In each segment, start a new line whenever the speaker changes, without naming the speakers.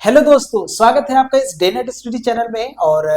Hello दोस्तों, स्वागत है आपका इस डे नेट स्टडी चैनल में। और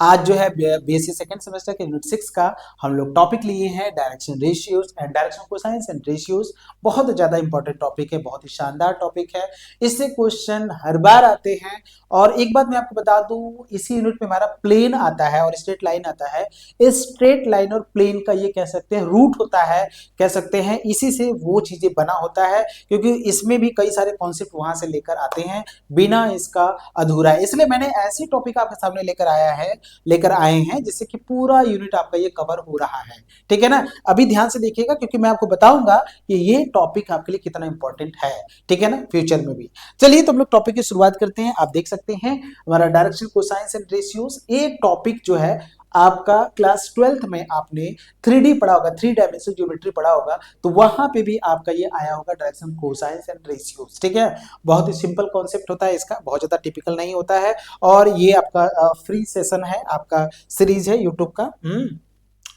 आज जो है बीएससी सेकंड सेमेस्टर के यूनिट 6 का हम लोग टॉपिक लिए हैं direction ratios and direction cosines and ratios. बहुत ज्यादा इंपॉर्टेंट टॉपिक है, बहुत ही शानदार टॉपिक है। इससे क्वेश्चन हर बार आते हैं। और एक बात मैं आपको बता दूं, इसी यूनिट में हमारा प्लेन आता है और स्ट्रेट लाइन आता है। इस स्ट्रेट लाइन और प्लेन का ये कह सकते हैं रूट होता है, कह सकते हैं इसी से वो चीजें बना होता है, क्योंकि इसमें भी कई सारे कॉन्सेप्ट वहां से लेकर आते हैं, बिना इसका अधूरा है। इसलिए मैंने ऐसी टॉपिक आपके सामने लेकर आए हैं जिससे कि पूरा यूनिट आपका ये कवर हो रहा है। ठीक है ना। अभी ध्यान से देखिएगा क्योंकि मैं आपको बताऊंगा कि ये टॉपिक आपके लिए कितना इंपॉर्टेंट है। ठीक है ना, फ्यूचर में भी। चलिए तो हम लोग टॉपिक की शुरुआत करते हैं। आप देख सकते हैं हमारा डायरेक्शन कोसाइंस एंड रेशियोज, ये टॉपिक जो है आपका क्लास 12th में आपने 3D पढ़ा होगा, 3 डायमेंशन ज्योमेट्री पढ़ा होगा, तो वहां पे भी आपका ये आया होगा डायरेक्शन कोसाइंस एंड रेशियोज। ठीक है, बहुत ही सिंपल कॉन्सेप्ट होता है इसका, बहुत ज्यादा टिपिकल नहीं होता है। और ये आपका फ्री सेशन है, आपका सीरीज है यूट्यूब का।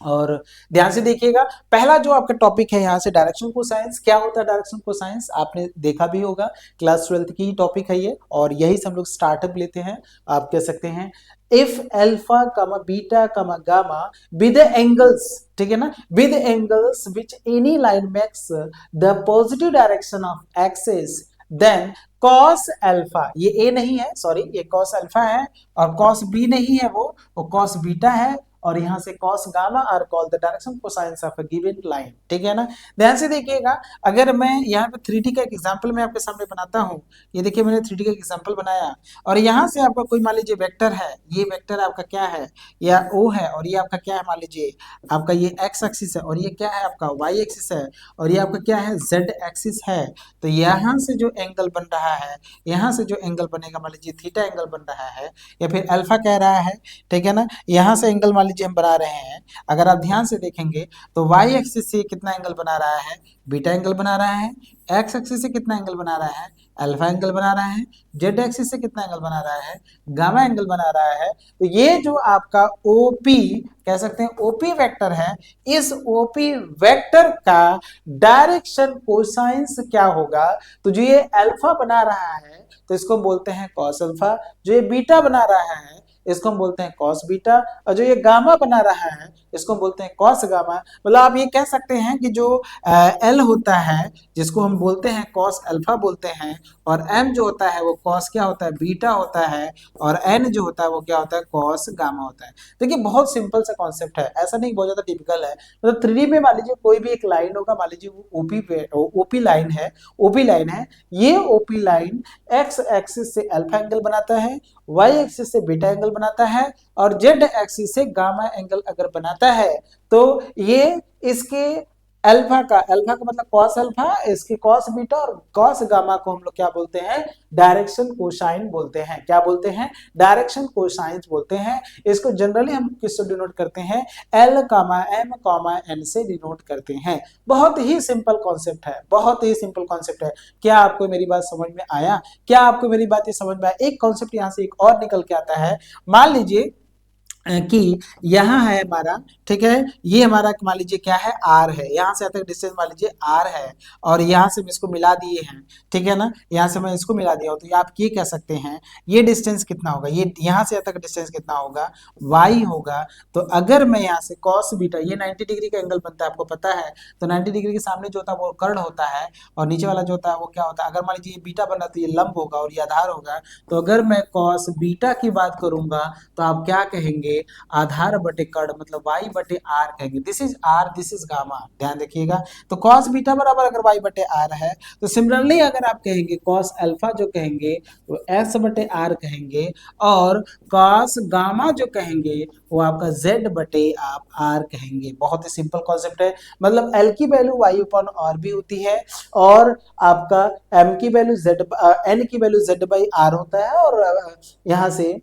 और ध्यान से देखिएगा, पहला जो आपका टॉपिक है यहाँ से डायरेक्शन कोसाइंस। क्या होता है डायरेक्शन कोसाइंस, आपने देखा भी होगा, क्लास 12th की टॉपिक है ये, और यही से हम लोग स्टार्टअप लेते हैं। आप कह सकते हैं if alpha comma beta comma gamma with angles, ठीक है ना, with angles which any line makes the positive direction of axis, then cos alpha, ये ए नहीं है, सॉरी, ये कॉस अल्फा है, और कॉस बी नहीं है, वो कॉस बीटा है, और यहां से cos gamma are called the direction cosines of a given line. ठीक है ना। ध्यान से देखिएगा, अगर मैं यहाँ पे 3D का एक एग्जांपल मैं आपके सामने बनाता हूँ, ये देखिए मैंने 3D का एग्जांपल बनाया, और यहाँ से आपका कोई मान लीजिए वेक्टर है, ये वेक्टर आपका क्या है, या O है, और ये आपका क्या है, मान लीजिए आपका ये x एक्सिस है, और ये क्या है आपका y एक्सिस है, और ये आपका क्या है z एक्सिस है। तो यहाँ से जो एंगल बन रहा है, यहाँ से जो एंगल बनेगा, मान लीजिए थीटा एंगल बन रहा है, या फिर अल्फा कह रहा है। ठीक है ना, यहाँ से एंगल मान लीजिए हम बना रहे हैं, अगर आप ध्यान से देखेंगे तो y एक्सिस से कितना एंगल बना रहा है, बीटा एंगल बना रहा है, x एक्सिस से कितना एंगल बना रहा है, अल्फा एंगल बना रहा है, z एक्सिस से कितना एंगल बना रहा है, गामा एंगल बना रहा है। तो ये जो आपका OP कह सकते हैं OP वेक्टर है, इस OP वेक्टर का डायरेक्शन कोसाइंस क्या होगा, तो जो ये अल्फा बना रहा है तो इसको बोलते हैं कॉस अल्फा, जो ये बीटा बना रहा है इसको हम बोलते हैं कॉस बीटा, और जो ये गामा बना रहा है इसको हम बोलते हैं कॉस गामा। मतलब आप ये कह सकते हैं कि जो एल होता है जिसको हम बोलते हैं कॉस अल्फा बोलते हैं, और एम जो होता है वो कॉस क्या होता है, बीटा होता है, और एन जो होता है वो क्या होता है, कॉस गामा होता है। देखिए बहुत सिंपल सा कॉन्सेप्ट है, ऐसा नहीं बहुत ज्यादा टिपिकल है। मतलब 3D में मान लीजिए कोई भी एक लाइन होगा, मान लीजिए वो ओपी लाइन है, ओपी लाइन है, ये ओपी लाइन एक्स एक्सिस से अल्फा एंगल बनाता है, y एक्सिस से बीटा एंगल बनाता है, और z एक्सिस से गामा एंगल अगर बनाता है, तो ये इसके अल्फा का मतलब कॉस अल्फा, इसके कॉस बीटा और कॉस गामा को हम लोग क्या बोलते हैं, डायरेक्शन कोसाइन बोलते हैं। क्या बोलते हैं, डायरेक्शन कोसाइन बोलते हैं। इसको जनरली हम किससे डिनोट करते हैं, L कामा M कामा N से डिनोट करते हैं। बहुत ही सिंपल कॉन्सेप्ट है, बहुत ही सिंपल कॉन्सेप्ट है। क्या आपको मेरी बात समझ में आया, क्या आपको मेरी बात ये समझ में आया। एक कॉन्सेप्ट यहाँ से एक और निकल के आता है, मान लीजिए कि यहाँ है हमारा, ठीक है, ये हमारा मान लीजिए क्या है, आर है, यहाँ से तक डिस्टेंस मान लीजिए आर है, और यहाँ से मैं इसको मिला दिए हैं। ठीक है ना, यहाँ से मैं इसको मिला दिया हूँ, तो आप ये कह सकते हैं ये डिस्टेंस कितना होगा, ये यहाँ से तक डिस्टेंस कितना होगा, y होगा। तो अगर मैं यहाँ से cos बीटा, ये 90 डिग्री का एंगल बनता है आपको पता है, तो 90 डिग्री के सामने जो होता है वो कर्ण होता है, और नीचे वाला जो होता है वो क्या होता है, अगर मान लीजिए ये बीटा बन रहा है तो ये लंब होगा और ये आधार होगा। तो अगर मैं cos बीटा की बात करूंगा तो आप क्या कहेंगे, आधार बटे कर्ण, मतलब y बटे r कहेंगे। This is r, this is gamma, ध्यान रखिएगा। तो cos बीटा बराबर अगर y बटे r है, तो सिमिलरली अगर आप कहेंगे cos अल्फा जो कहेंगे वो s बटे r कहेंगे, और cos गामा जो कहेंगे वो आपका z बटे आप r कहेंगे। बहुत ही सिंपल कॉन्सेप्ट है। मतलब l की वैल्यू y upon r भी होती है, और आपका m की वैल्यू n की वैल्यू z बाई r होता है, और यहाँ से,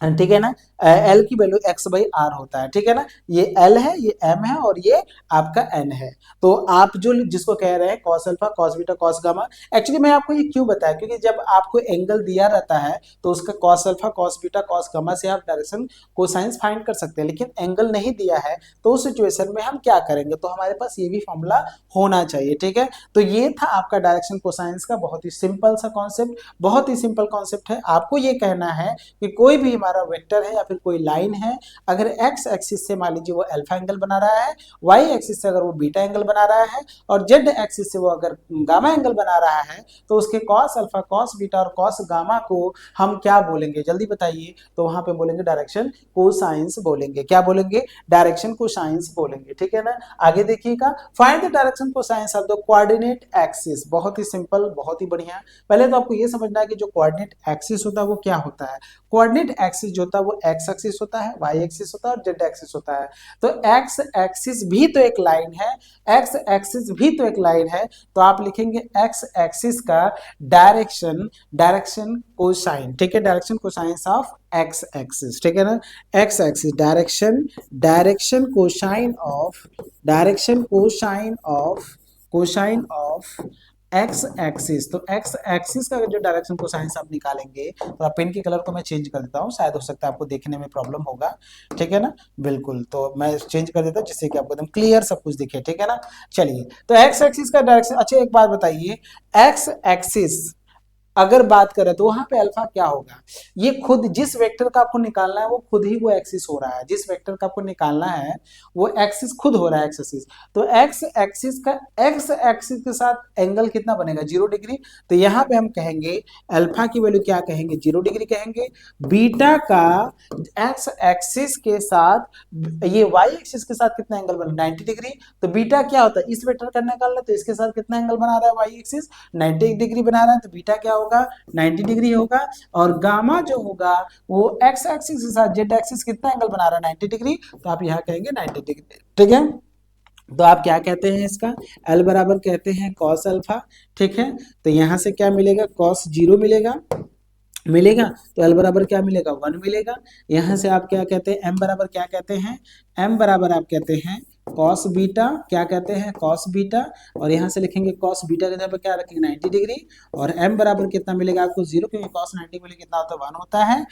ठीक है ना, एल की वैल्यू एक्स बाई आर होता है, ठीक है ना। ये एल है, ये एम है और ये आपका एन है। तो आप जो जिसको कह रहे हैं cos alpha cos beta cos gamma, actually मैं आपको ये क्यों बताया, क्योंकि जब आपको एंगल दिया रहता है तो उसका cos alpha cos beta cos gamma से आप डायरेक्शन कोसाइंस फाइंड कर सकते हैं, लेकिन एंगल नहीं दिया है तो उस सिचुएशन में हम क्या करेंगे, तो हमारे पास ये भी फॉर्मूला होना चाहिए, ठीक है। तो ये था आपका डायरेक्शन कोसाइंस का बहुत ही सिंपल सा कॉन्सेप्ट, बहुत ही सिंपल कॉन्सेप्ट है। आपको ये कहना है कि कोई भी हमारा वेक्टर है या फिर कोई लाइन है, अगर एक्स एक्सिस से मान लीजिए वो अल्फा एंगल बना रहा है, वाई एक्सिस से अगर वो बीटा एंगल बना रहा है और जेड एक्सिस से वो अगर गामा एंगल बना रहा है, तो उसके कॉस अल्फा कॉस बीटा और कॉस गामा को हम क्या बोलेंगे, जल्दी बताइए। तो वहां पे बोलेंगे डायरेक्शन कोसाइंस बोलेंगे। क्या बोलेंगे, डायरेक्शन कोसाइंस बोलेंगे, ठीक है ना। आगे देखिएगा, find the direction cosines of the coordinate axis. बहुत ही सिंपल, बहुत ही बढ़िया। पहले तो आपको ये समझना है कि जो कोऑर्डिनेट एक्सिस होता है वो क्या होता है। कोऑर्डिनेट एक्सिस जो होता है वो एक्स एक्सिस होता है, वाई एक्सिस होता है और जेड एक्सिस होता है। तो एक्स एक्सिस भी तो एक लाइन है, एक्स एक्सिस भी तो एक लाइन है, तो आप लिखेंगे एक्स एक्सिस का डायरेक्शन, डायरेक्शन कोसाइन, ठीक है, direction cosines of x axis, ठीक है ना। X axis direction, direction cosine of, direction cosine of, cosine of x axis. तो एक्स एक्सिस का जो डायरेक्शन कोसाइंस आप निकालेंगे, तो आप पेन के कलर को मैं चेंज कर देता हूँ, शायद हो सकता है आपको देखने में प्रॉब्लम होगा, ठीक है ना। बिल्कुल, तो मैं चेंज कर देता हूँ जिससे कि आपको एकदम क्लियर सब कुछ दिखे, ठीक है ना। चलिए, तो एक्स एक्सिस का डायरेक्शन, अच्छा एक बात बताइए, एक्स एक्सिस अगर बात करें तो वहां पे अल्फा क्या होगा, ये खुद जिस वेक्टर का आपको निकालना है वो खुद ही वो एक्सिस हो रहा है, जिस वेक्टर का आपको निकालना है वो एक्सिस खुद हो रहा है, एक्स एक्सिस। तो एक्स एक्सिस का एक्स एक्सिस के साथ एंगल कितना बनेगा, 0 डिग्री। तो यहाँ पे हम कहेंगे अल्फा की वैल्यू क्या कहेंगे, 0 डिग्री कहेंगे। बीटा का एक्स एक्सिस के साथ, ये वाई एक्सिस के साथ कितना एंगल बना, 90 डिग्री। तो बीटा क्या होता है, इस वेक्टर का निकालना, तो इसके साथ कितना एंगल बना रहा है वाई एक्सिस, 90 डिग्री बना रहा है, तो बीटा क्या होगा, 90 डिग्री होगा। और गामा जो होगा वो एक्स एक्सिस के साथ जेड एक्सिस कितना एंगल बना रहा है, 90 डिग्री। तो आप यहाँ कहेंगे 90 डिग्री, ठीक है। तो आप क्या कहते हैं इसका, L बराबर कहते हैं कॉस अल्फा, ठीक है। तो यहाँ से क्या मिलेगा, कॉस 0 मिलेगा, मिलेगा। तो L बराबर क्या मिलेगा, 1 मिलेगा। यहाँ से आप क्या कहते हैं, M बराबर क्या कहते हैं, M बराबर आप कहते हैं कॉस बीटा, क्या कहते हैं कॉस बीटा। और यहाँ से लिखेंगे कॉस बीटा के जगह पर क्या रखेंगे, 90 डिग्री। और M बराबर कितना मिलेगा आपको, 0, क्योंकि कॉस 90 मिले कितना होता है, 1 होता है,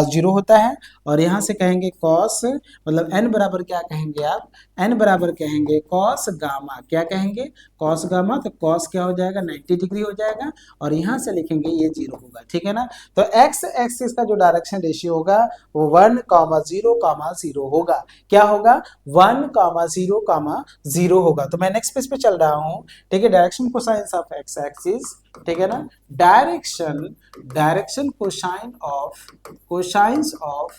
0 होता है। और यहाँ से कहेंगे कॉस, मतलब N बराबर क्या कहेंगे आप, N बराबर कहेंगे कॉस गामा, क्या कहेंगे कॉस गामा। तो कॉस क्या हो जाएगा, 90 डिग्री हो जाएगा। और यहाँ से लिखेंगे ये 0 होगा, ठीक है ना। तो एक्स एक्सिस का जो डायरेक्शन रेशियो होगा वो 1,0,0 होगा। क्या होगा, 1,0,0 होगा। तो मैं नेक्स्ट पेज पे चल रहा हूँ, ठीक है। Direction cosine of x axis, ठीक है ना। Direction, direction cosine of, cosines of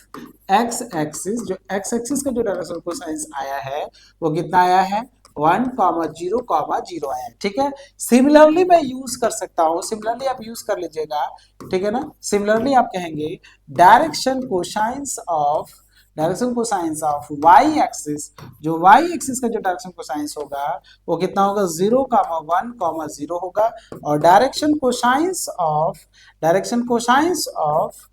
x axis, जो एक्स एक्सिस का जो डायरेक्शन कोसाइंस आया है वो कितना आया है, 1,0,0 आया है, ठीक है। सिमिलरली मैं यूज कर सकता हूं, सिमिलरली आप यूज कर लीजिएगा, ठीक है ना। सिमिलरली आप कहेंगे direction cosines of, direction cosines of y axis, जो वाई एक्सिस का जो डायरेक्शन कोसाइंस होगा वो कितना होगा, 0,1,0 होगा। और direction cosines of, direction cosines of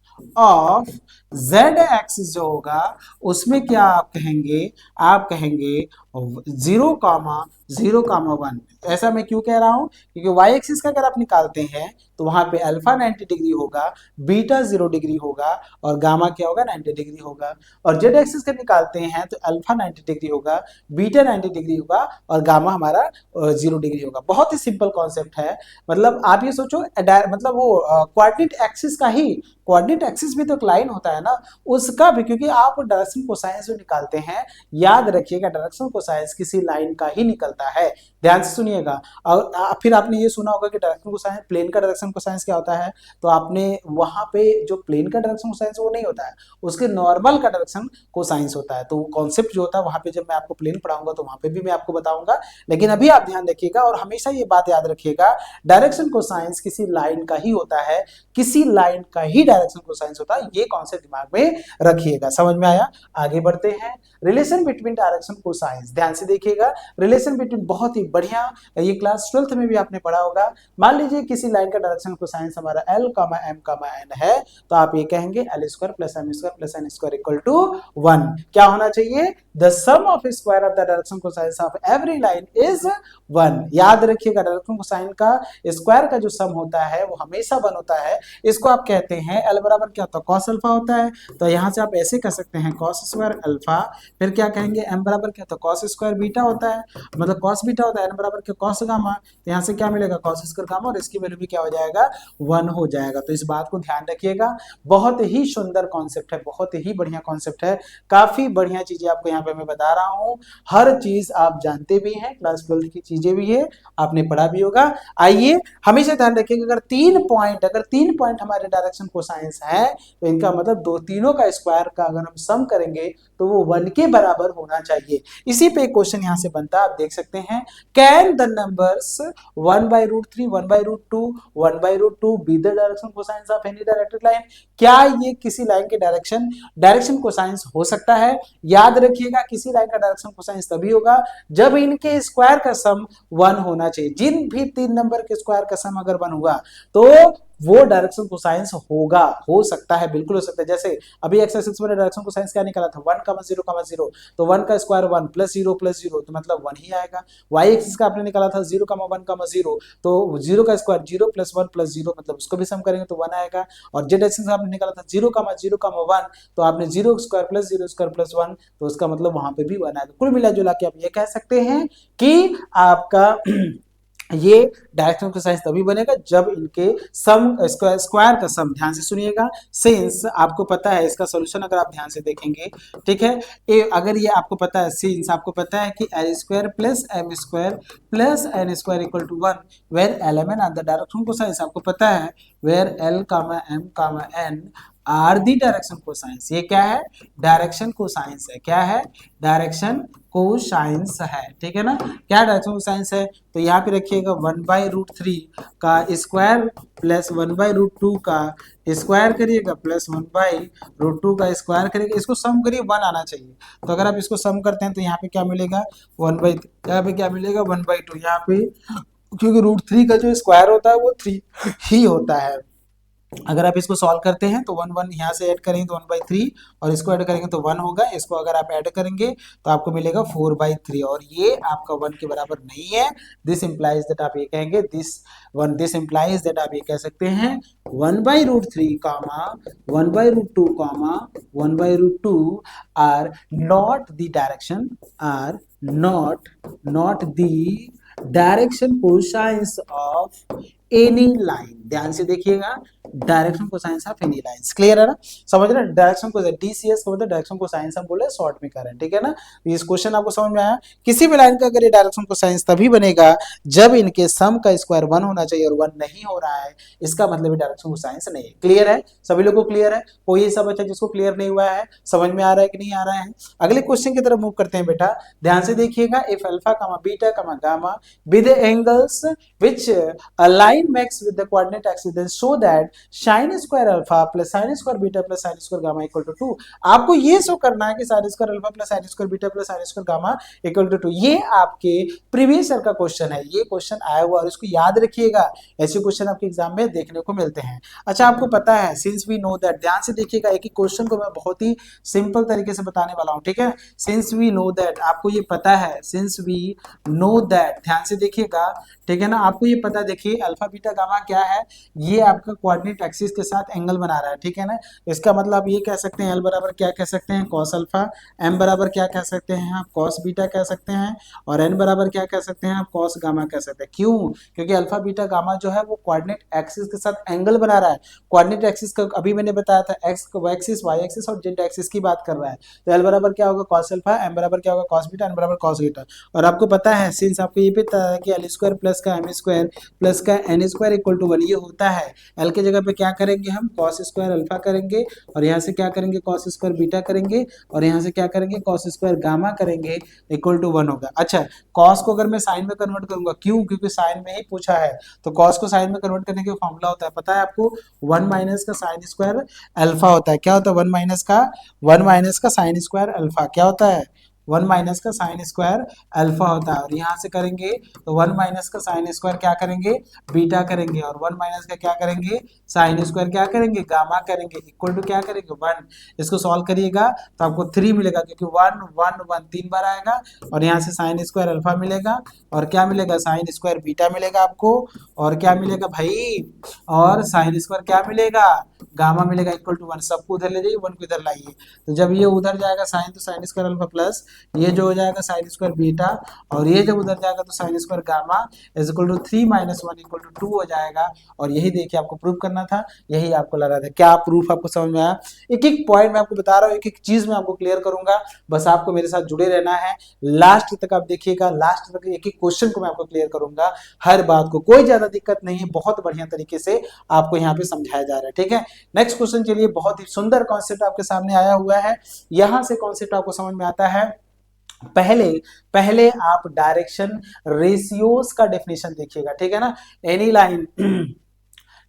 Z axis जो होगा उसमें क्या आप कहेंगे, आप कहेंगे 0,0,1। ऐसा मैं क्यों कह रहा हूं, क्योंकि वाई एक्सिस का अगर आप निकालते हैं तो वहां पे अल्फा 90 डिग्री होगा, बीटा 0 डिग्री होगा और गामा क्या होगा, 90 डिग्री होगा। और जेड एक्सिस का निकालते हैं तो अल्फा 90 डिग्री होगा, बीटा 90 डिग्री होगा और गामा हमारा 0 डिग्री होगा। बहुत ही सिंपल कॉन्सेप्ट है। मतलब आप ये सोचो, मतलब वो कोऑर्डिनेट एक्सिस का ही, कोऑर्डिनेट एक्सिस भी तो एक लाइन होता है ना, उसका भी, क्योंकि आप डायरेक्शन कोसाइंस जो निकालते हैं, याद रखिएगा डायरेक्शन कोसाइंस किसी लाइन का ही निकलता है, ध्यान से सुनिएगा। और फिर आपने ये सुना होगा कि डायरेक्शन कोसाइंस, प्लेन का डायरेक्शन कोसाइंस क्या होता है, तो आपने वहां पे जो प्लेन का डायरेक्शन कोसाइंस वो नहीं होता है, उसके नॉर्मल का डायरेक्शन कोसाइंस होता है। तो कॉन्सेप्ट जो होता है वहां पे जब मैं आपको प्लेन पढ़ाऊंगा तो वहां पे भी मैं आपको बताऊंगा, लेकिन अभी आप ध्यान रखिएगा और हमेशा ये बात याद रखिएगा, डायरेक्शन कोसाइंस किसी लाइन का ही होता है, किसी लाइन का ही डायरेक्शन कोसाइंस होता है, ये कॉन्सेप्ट दिमाग में रखिएगा। समझ में आया, आगे बढ़ते हैं। रिलेशन बिटवीन डायरेक्शन कोसाइंस, ध्यान से देखिएगा, रिलेशन बिटवीन बहुत ही बढ़िया, ये क्लास 12th में भी आपने पढ़ा होगा। मान लीजिए किसी लाइन का डायरेक्शन कोसाइंस हमारा l, m, n है, तो आप ये कहेंगे l square plus m square plus n square equal to 1। क्या होना चाहिए? The sum of square of the direction cosines of every line is 1। याद रखिएगा, डायरेक्शन कोसाइन का स्क्वायर का जो सम होता है वो हमेशा 1 होता है। इसको आप कहते हैं l बराबर क्या होता है? cos अल्फा होता है। तो यहाँ से आप ऐसे कह सकते हैं cos स्क्वायर अल्फा, फिर क्या कहेंगे m बराबर क्या होता है? cos स्क्वायर बीटा होता है, मतलब cos बीटा होता है। n बराबर क्या? cos gamma. तो यहाँ से क्या मिलेगा? cos स्क्वायर गामा, और इसकी वैल्यू भी क्या हो जाएगा? 1 हो जाएगा। तो इस बात को ध्यान रखिएगा, बहुत ही सुंदर कॉन्सेप्ट है, बहुत ही बढ़िया कॉन्सेप्ट है, काफी बढ़िया चीजें आपको यहाँ पे मैं बता रहा हूँ। हर चीज आप जानते भी हैं, क्लास 12 की चीजें भी है, आपने पढ़ा भी होगा। आइए हमेशा ध्यान रखिएगा, अगर 3 पॉइंट हमारे डायरेक्शन कोसाइंस है तो इनका मतलब दो तीनों का स्क्वायर का अगर हम सम करेंगे तो वो 1 के बराबर होना चाहिए। इसी पे एक क्वेश्चन यहाँ से बनता है, आप देख सकते हैं, can the numbers 1/√3, 1/√2, 1/√2 be the direction cosines of any directed line? क्या ये किसी लाइन के डायरेक्शन कोसाइंस हो सकता है? याद रखिएगा, किसी लाइन का डायरेक्शन कोसाइंस तभी होगा जब इनके स्क्वायर का सम 1 होना चाहिए। जिन भी 3 नंबर के स्क्वायर का सम अगर 1 हुआ तो वो डायरेक्शन कोसाइंस होगा, हो सकता है, बिल्कुल हो सकता है। जैसे अभी एक्सरसाइज में डायरेक्शन कोसाइंस क्या निकला था? 1,0,0, तो 1 का स्क्वायर 1 प्लस 0 प्लस 0, तो मतलब 1 ही आएगा। वाई एक्सिस का आपने निकाला था 0,1,0, तो 0 का स्क्वायर 0 प्लस 1 प्लस 0, मतलब उसको भी सम करेंगे तो 1 आएगा। और जेड एक्सिस का आपने निकाला था 0,0,1, तो आपने 0 स्क्वायर प्लस 0 स्क्वायर प्लस 1, तो उसका मतलब वहां पे भी 1 आएगा। कुल मिला जुला के आप ये कह सकते हैं कि आपका ये डायरेक्शन कोसाइंस तभी बनेगा जब इनके सम स्क्वायर का सम, ध्यान से सुनिएगा, सिंस आपको पता है इसका सॉल्यूशन अगर आप ध्यान से देखेंगे, ठीक है, अगर ये आपको पता है, सिंस आपको पता है कि l square plus m square plus n square equal to 1, where l m n are the direction cosines, आपको पता है where l, m, n are the direction cosines. ये क्या है? डायरेक्शन कोसाइंस है। क्या है? डायरेक्शन कोसाइंस है, ठीक है ना? क्या डायरेक्शन कोसाइंस है? तो यहाँ पे रखिएगा 1/√3 का स्क्वायर प्लस 1/√2 का स्क्वायर करिएगा प्लस 1/√2 का स्क्वायर करिएगा, इसको सम करिए, 1 आना चाहिए। तो अगर आप इसको सम करते हैं तो यहाँ पे क्या मिलेगा? 1/, यहाँ पे क्या मिलेगा? 1/2। यहाँ पे क्योंकि √3 का जो स्क्वायर होता है वो 3 ही होता है। अगर आप इसको सॉल्व करते हैं तो 1 यहाँ से ऐड करेंगे तो 1/3, और इसको ऐड करेंगे तो 1 होगा। इसको अगर आप ऐड करेंगे तो आपको मिलेगा 4/3, और ये आपका 1 के बराबर नहीं है। दिस इंप्लाइज दैट, आप ये कहेंगे दिस इंप्लाइज दैट, आप ये कह सकते हैं 1/√3 1/√2 1/√2 are not the direction, are not the direction cosines of any line. ध्यान से देखिएगा, direction cosines of any lines, clear है ना? समझ रहे हैं? डायरेक्शन को डीसीएस का मतलब डायरेक्शन कोसाइंस हम बोले शॉर्ट में कर रहे हैं, ठीक है ना? इस क्वेश्चन आपको समझ में आया? किसी भी लाइन का अगर ये डायरेक्शन कोसाइंस तभी बनेगा जब इनके सम का स्क्वायर 1 होना चाहिए, और 1 नहीं हो रहा है, इसका मतलब डायरेक्शन कोसाइंस नहीं है। क्लियर है? सभी लोगों को क्लियर है? कोई ऐसा बच्चा जिसको क्लियर नहीं हुआ है? समझ में आ रहा है कि नहीं आ रहा है? अगले क्वेश्चन की तरफ मूव करते हैं बेटा, ध्यान से देखिएगा। If alpha beta gamma with angles which a line makes with the coordinate axis, then show that sin square alpha plus sin square beta plus sin square gamma equal to 2। आपको ये show करना है कि sin square alpha plus sin square beta plus sin square gamma equal to 2। ये आपके previous year का question है, ये क्वेश्चन आया हुआ, और इसको याद रखिएगा, ऐसे क्वेश्चन आपके एग्जाम में देखने को मिलते हैं। अच्छा, आपको पता है, सिंस वी नो दैट, ध्यान से देखिएगा, एक ही क्वेश्चन को मैं बहुत ही सिंपल तरीके से बताने वाला हूँ, ठीक है? सिंस वी नो दैट, आपको ये पता है, सिंस वी नो दैट, ध्यान से देखिएगा, ठीक है ना? आपको ये पता, देखिए अल्फा बीटा गामा क्या है? ये आपका कोऑर्डिनेट एक्सिस के साथ एंगल बना रहा है, ठीक है ना? इसका मतलब आप ये कह सकते हैं एल बराबर क्या कह सकते हैं? Cos alpha. एम बराबर क्या कह सकते हैं आप? कॉस बीटा कह सकते हैं। और एन बराबर क्या कह सकते हैं आप? कॉस गामा कह सकते हैं। क्यों? क्योंकि अल्फा बीटा गामा जो है वो कोऑर्डिनेट एक्सिस के साथ एंगल बना रहा है। कोऑर्डिनेट एक्सिस का अभी मैंने बताया था, एक्स एक्सिस, वाई एक्सिस और जेड एक्सिस की बात कर रहा है। तो एल बराबर क्या होगा? Cos alpha. एम बराबर क्या होगा? Cos beta. एन बराबर कॉस बीटा। और आपको पता है, सिंस आपको ये भी पता है कि एल स्क्वायर प्लस का एम स्क्वायर प्लस का एन स्क्वायर इक्वल टू 1 ये होता है। एल के जगह पे क्या करेंगे हम? कॉस स्क्वायर अल्फा करेंगे, और यहाँ से क्या करेंगे? कॉस स्क्वायर बीटा करेंगे, और यहाँ से क्या करेंगे? कॉस स्क्वायर गामा करेंगे, इक्वल टू 1 होगा। अच्छा, कॉस को अगर मैं साइन में कन्वर्ट करूंगा, क्यों? क्योंकि साइन में ही पूछा है, तो कॉस को साइन में कन्वर्ट करने का फॉर्मूला होता है, पता है आपको? 1 माइनस का साइन स्क्वायर अल्फा होता है। क्या होता है? 1 माइनस का साइन स्क्वायर अल्फा क्या होता है? 1 माइनस का साइन स्क्वायर अल्फा होता है, और यहाँ से करेंगे तो 1 माइनस का साइन स्क्वायर क्या करेंगे, बीटा करेंगे, और 1 माइनस का क्या करेंगे, साइन स्क्वायर क्या करेंगे, गामा करेंगे, इक्वल टू क्या करेंगे 1। इसको सॉल्व करिएगा तो आपको 3 मिलेगा, क्योंकि 1 1 1 3 बार आएगा, और यहाँ से साइन स्क्वायर अल्फा मिलेगा, और क्या मिलेगा, साइन स्क्वायर बीटा मिलेगा आपको, और क्या मिलेगा भाई, और साइन स्क्वायर क्या मिलेगा, गामा मिलेगा, इक्वल टू 1। सबको उधर ले जाइए, 1 को इधर लाइए, तो जब ये उधर जाएगा साइन, तो साइन स्क्वायर अल्फा प्लस ये जो हो जाएगा साइन स्क्वायर बीटा, और ये जब उधर जाएगा तो sine square gamma is equal to 3 minus 1 equal to 2 हो जाएगा। और यही देखिए आपको प्रूफ करना था, यही आपको लग रहा था। क्या प्रूफ आपको समझ में आया? एक एक पॉइंट मैं आपको बता रहा हूँ, एक एक चीज मैं आपको क्लियर करूंगा, बस आपको मेरे साथ जुड़े रहना है, लास्ट तक आप देखिएगा, लास्ट तक एक एक क्वेश्चन को मैं आपको क्लियर करूंगा, हर बात को, कोई ज्यादा दिक्कत नहीं है, बहुत बढ़िया तरीके से आपको यहाँ पे समझाया जा रहा है, ठीक है। नेक्स्ट क्वेश्चन चलिए, बहुत ही सुंदर कॉन्सेप्ट आपके सामने आया हुआ है, यहां से कॉन्सेप्ट आपको समझ में आता है। पहले आप डायरेक्शन रेशियोज का डेफिनेशन देखिएगा, ठीक है ना, एनी लाइन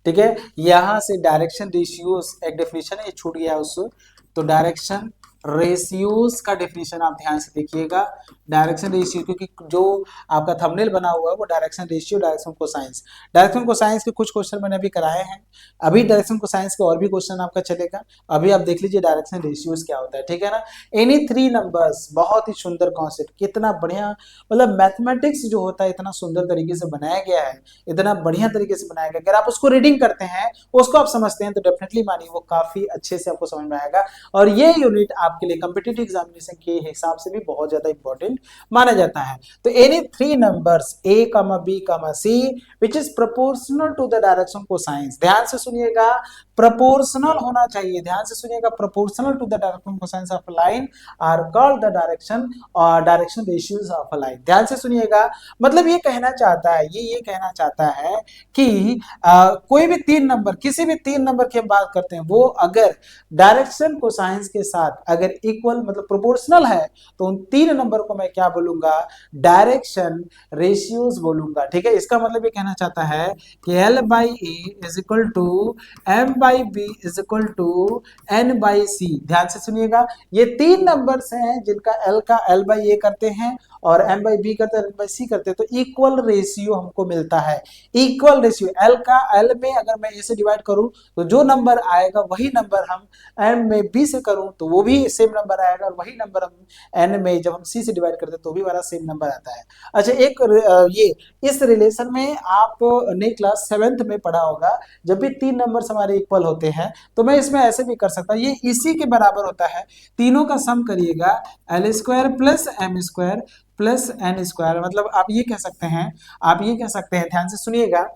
ठीक है, यहां से डायरेक्शन रेशियोज एक डेफिनेशन है, ये छूट गया उससे, तो डायरेक्शन रेशियोज का डेफिनेशन आप ध्यान से देखिएगा। डायरेक्शन रेशियो, क्योंकि जो आपका थंबनेल बना हुआ है वो direction ratio, direction cosines, direction cosines के कुछ क्वेश्चन मैंने अभी कराए हैं, अभी डायरेक्शन कोसाइंस के और भी क्वेश्चन आपका चलेगा। अभी आप देख लीजिए डायरेक्शन रेशियोज क्या होता है, ठीक है ना। एनी 3 नंबर्स, बहुत ही सुंदर कॉन्सेप्ट, कितना बढ़िया, मतलब मैथमेटिक्स जो होता है इतना सुंदर तरीके से बनाया गया है, इतना बढ़िया तरीके से बनाया गया, अगर आप उसको रीडिंग करते हैं, उसको आप समझते हैं, तो डेफिनेटली मानिए वो काफी अच्छे से आपको समझ में आएगा। और ये यूनिट आपके लिए कॉम्पिटिटिव एग्जामिनेशन के हिसाब से भी बहुत ज्यादा इंपॉर्टेंट माना जाता है। तो any 3 numbers a, b, c which is proportional to the direction cosines, ध्यान से सुनिएगा, प्रोपोर्शनल होना चाहिए, ध्यान से सुनिएगा, proportional to the direction cosines of line are called the direction ratios of line. ध्यान से सुनिएगा, मतलब ये कहना चाहता है, ये कहना चाहता है कि कोई भी 3 नंबर, किसी भी 3 नंबर की हम बात करते हैं, वो अगर डायरेक्शन कोसाइंस के साथ अगर इक्वल मतलब प्रोपोर्शनल है, तो उन 3 नंबर को मैं क्या बोलूंगा, डायरेक्शन रेशियोज बोलूंगा, ठीक है। इसका मतलब ये कहना चाहता है कि L by A is equal to M by B is equal to N by C। ध्यान से सुनिएगा, ये 3 नंबर्स हैं जिनका L का L by A करते हैं और M by B करते हैं, N by C करते हैं, तो इक्वल रेशियो हमको मिलता है। इक्वल रेशियो, L का L में अगर मैं A से डिवाइड करूं तो जो नंबर आएगा वही नंबर हम M में B से करूं तो वो भी सेम नंबर आएगा, और वही नंबर हम N में जब हम C से डिवाइड करते हैं तो भी हमारा सेम नंबर आता है। अच्छा, एक ये इस रिलेशन में आपने क्लास 7th में पढ़ा होगा, जब भी 3 नंबर्स हमारे इक्वल होते हैं तो मैं इसमें ऐसे भी कर सकता हूं, ये इसी के बराबर होता है, तीनों का सम करिएगा, L square plus M square plus N square, मतलब आप ये कह सकते हैं, आप ये कह सकते हैं, ध्यान से सुनिएगा,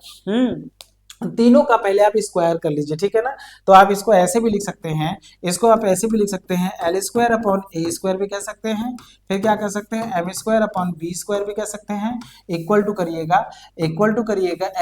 तीनों का पहले आप स्क्वायर कर लीजिए, ठीक है ना। तो आप इसको ऐसे भी लिख सकते हैं, इसको आप ऐसे भी लिख सकते हैं, L square upon A square भी कह सकते हैं, फिर क्या कर सकते हैं, M square upon B square भी कह सकते हैं, इक्वल टू करिएगा,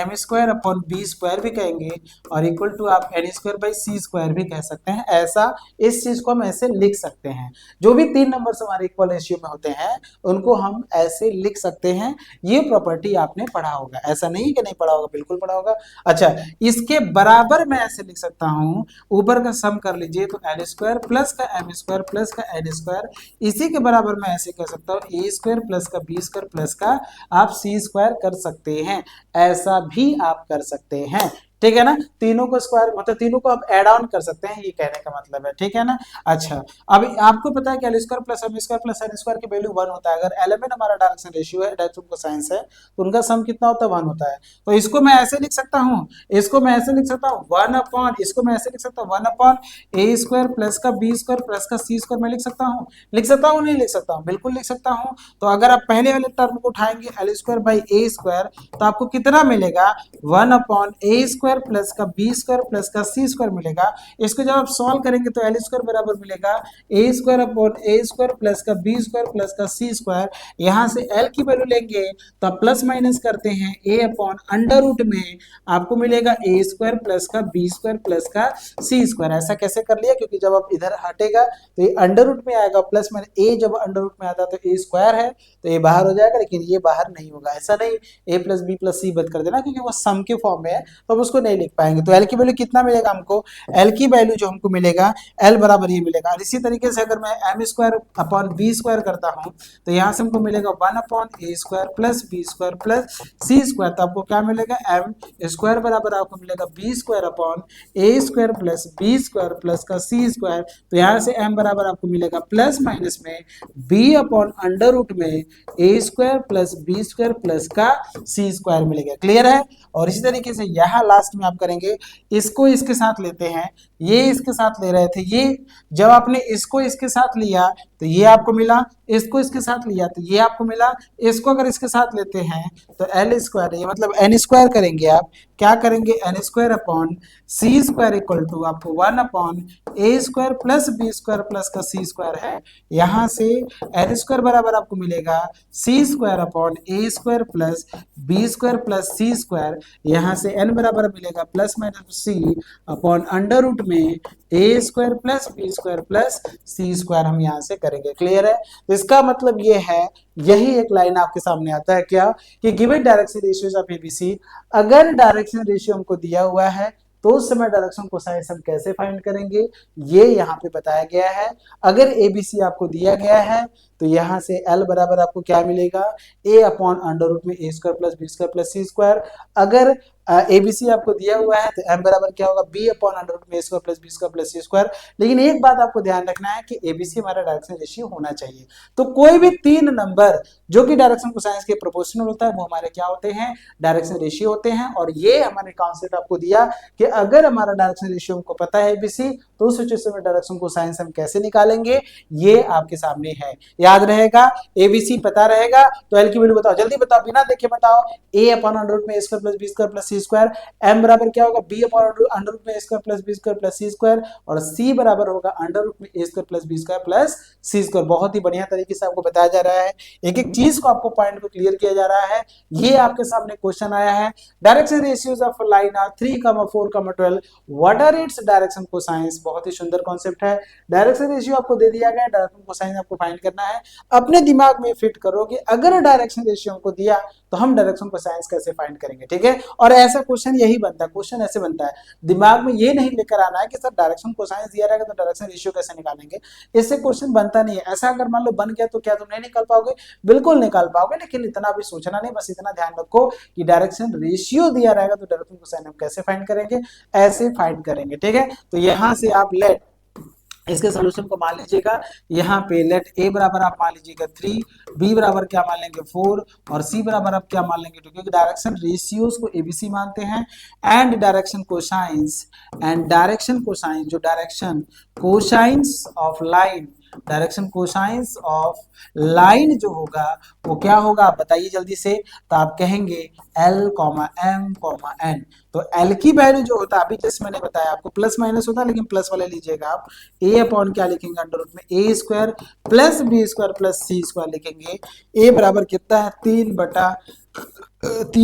M square upon B square भी कहेंगे, और इक्वल टू आप N square by C square भी कह सकते हैं। ऐसा इस चीज को हम ऐसे लिख सकते हैं, जो भी 3 नंबर हमारे इक्वल रेशियो में होते हैं उनको हम ऐसे लिख सकते हैं। ये प्रॉपर्टी आपने पढ़ा होगा, ऐसा नहीं कि नहीं पढ़ा होगा, बिल्कुल पढ़ा होगा। अच्छा, इसके बराबर मैं ऐसे लिख सकता हूं, ऊपर का सम कर लीजिए, तो L स्क्वायर प्लस का M स्क्वायर प्लस का N स्क्वायर, इसी के बराबर मैं ऐसे कह सकता हूं, A स्क्वायर प्लस का B स्क्वायर प्लस का आप C स्क्वायर कर सकते हैं, ऐसा भी आप कर सकते हैं, ठीक है ना। तीनों को स्क्वायर मतलब तीनों को आप ऐड ऑन कर सकते हैं, ये कहने का मतलब है, ठीक है ना। अच्छा, अब आपको पता है कि L square plus M square plus N square की वैल्यू 1 होता है। अगर एलिमेंट हमारा डायरेक्शन रेशियो है, डायरेक्शन कोसाइंस है, तो उनका सम कितना होता है, 1 होता है। तो इसको मैं ऐसे लिख सकता हूं, इसको मैं ऐसे लिख सकता हूं 1 अपॉन, इसको मैं ऐसे लिख सकता हूं 1 अपॉन A स्क्वायर प्लस का B स्क्वायर प्लस का C स्क्वायर, मैं लिख सकता हूं, नहीं लिख सकता हूं, बिल्कुल लिख सकता हूं। तो अगर आप पहले वाले टर्म को उठाएंगे L square by A square, तो आपको कितना मिलेगा, 1 अपॉन A स्क्वायर प्लस का B स्क्वायर प्लस का C स्क्वायर मिलेगा। इसको जब आप सॉल्व करेंगे तो L स्क्वायर बराबर मिलेगा A square upon A square plus का B स्क्वायर प्लस का C स्क्वायर। यहाँ से L की वैल्यू लेंगे तो आप प्लस माइनस करते हैं, A अपॉन अंडर रूट में आपको मिलेगा A स्क्वायर प्लस का B स्क्वायर प्लस का C स्क्वायर। ऐसा कैसे कर लिया, क्योंकि जब आप इधर हटेगा तो ये अंडर रूट में आएगा, प्लस माइनस A जब अंडर रूट में आता है तो A स्क्वायर है तो ये बाहर हो जाएगा, लेकिन ये बाहर नहीं होगा। ऐसा नहीं A plus B plus C बंद कर देना, क्योंकि वो सम के फॉर्म में है, तो अब उसको नहीं लिख पाएंगे। तो एल की वैल्यू कितना मिलेगा हमको, एल की वैल्यू जो हमको मिलेगा एल बराबर ये मिलेगा। और इसी तरीके से अगर मैं m square upon b square करता हूँ तो यहाँ से हमको मिलेगा 1/a² plus B square plus सी स्क्वायर। तो आपको क्या मिलेगा, एम स्क्वायर बराबर आपको मिलेगा b square upon a square plus B square plus का सी स्क्वायर। तो यहाँ से एम बराबर आपको मिलेगा प्लस माइनस में बी अपॉन अंडर रूट में ए square plus B square plus का सी स्क्वायर मिलेगा। क्लियर है। और इसी तरीके से यहाँ लास्ट में आप करेंगे, इसको इसके साथ लेते हैं, ये इसके साथ ले रहे थे, ये जब आपने इसको इसके साथ लिया तो ये आपको मिला, इसको इसके साथ लिया तो ये आपको मिला, इसको अगर इसके साथ लेते हैं तो एल स्क्वायर, ये मतलब एन स्क्वायर करेंगे। आप क्या करेंगे, N square upon C square equal to आपको 1/a² plus B square plus का सी स्क्वायर है। यहाँ से एन स्क्वायर बराबर आपको मिलेगा c square upon a square plus B square plus C square. यहाँ से एन बराबर मिलेगा plus minus c upon under root में ए square plus B square plus सी स्क्वायर हम यहाँ से करेंगे। क्लियर है। तो इसका मतलब ये है, यही एक लाइन आपके सामने आता है क्या, कि given direction ratios of ABC, अगर डायरेक्शन रेशियो हमको दिया हुआ है तो उस समय डायरेक्शन कोसाइंस हम कैसे फाइंड करेंगे, ये यहाँ पे बताया गया है। अगर एबीसी आपको दिया गया है तो यहाँ से एल बराबर आपको क्या मिलेगा, ए अपॉन अंडर रूट में ए square plus B square plus सी स्क्वायर। अगर एबीसी आपको दिया हुआ है तो एम बराबर क्या होगा, बी अपॉन अंडर रूट में ए square plus B square plus सी स्क्वायर। लेकिन एक बात आपको ध्यान रखना है कि एबीसी हमारा डायरेक्शन रेशियो होना चाहिए। तो कोई भी तीन नंबर जो कि डायरेक्शन कोसाइंस के प्रोपोर्शनल होता है वो हमारे क्या होते हैं, डायरेक्शन रेशियो होते हैं। और ये हमारे कॉन्सेप्ट आपको दिया कि अगर हमारा डायरेक्शन रेशियो हमको पता है एबीसी, तो उस सिचुएशन में डायरेक्शन कोसाइंस हम कैसे निकालेंगे, ये आपके सामने है। याद रहेगा, एबीसी पता रहेगा तो एल की वैल्यू बताओ, जल्दी बताओ, बिना देखे बताओ। ए अपॉन अंडर रूट में ए square plus B square plus सी स्क्वायर, एम बराबर क्या होगा, बी अपॉन अंडर रूट में ए square plus B square plus सी स्क्वायर, और सी बराबर होगा अंडर रूट में ए square plus B square plus सी स्क्वायर। बहुत ही बढ़िया तरीके से आपको बताया जा रहा है, एक एक चीज को आपको पॉइंट को क्लियर किया जा रहा है। ये आपके सामने क्वेश्चन आया है, direction ratios of line are 3, 4, 12, what are its direction cosines. बहुत ही सुंदर कॉन्सेप्ट है। डायरेक्शन रेशियो आपको दे दिया गया, डायरेक्शन कोसाइंस आपको फाइंड करना है। अपने दिमाग में फिट करो कि अगर डायरेक्शन रेशियो हमको दिया तो हम डायरेक्शन कोसाइंस कैसे फाइंड करेंगे। ठीक है। और ऐसा क्वेश्चन यही बनता है, क्वेश्चन ऐसे बनता है, दिमाग में ये नहीं लेकर आना है कि सर डायरेक्शन कोसाइंस दिया रहेगा तो डायरेक्शन रेशियो कैसे निकालेंगे, इससे क्वेश्चन बनता नहीं है। ऐसा अगर मान लो बन गया तो क्या तुम नहीं निकाल पाओगे, बिल्कुल निकाल पाओगे। लेकिन इतना भी सोचना नहीं, बस इतना ध्यान रखो कि डायरेक्शन रेशियो दिया रहेगा तो डायरेक्शन कोसाइन हम कैसे फाइंड करेंगे, ऐसे फाइंड करेंगे। ठीक है। तो यहां से आप लेट इसके सोल्यूशन को मान लीजिएगा, यहाँ पे लेट ए बराबर आप मान लीजिएगा 3, बी बराबर क्या मान लेंगे 4, और सी बराबर आप क्या मान लेंगे 2, क्योंकि डायरेक्शन रेशियोज को एबीसी मानते हैं। एंड डायरेक्शन कोसाइंस, जो direction cosines of line, direction cosines of line जो होगा वो क्या होगा, आप बताइए जल्दी से। तो आप कहेंगे L, M, N। तो L की वैल्यू जो होता है, अभी जैसे मैंने बताया आपको प्लस माइनस होता है, लेकिन प्लस वाले लीजिएगा आप। A अपॉन क्या लिखेंगे, अंडर रूट में ए square plus B square plus सी स्क्वायर लिखेंगे। A बराबर कितना है, 3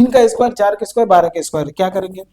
का स्क्वायर, 4 का स्क्वायर, 12 का स्क्वायर। क्या करेंगे,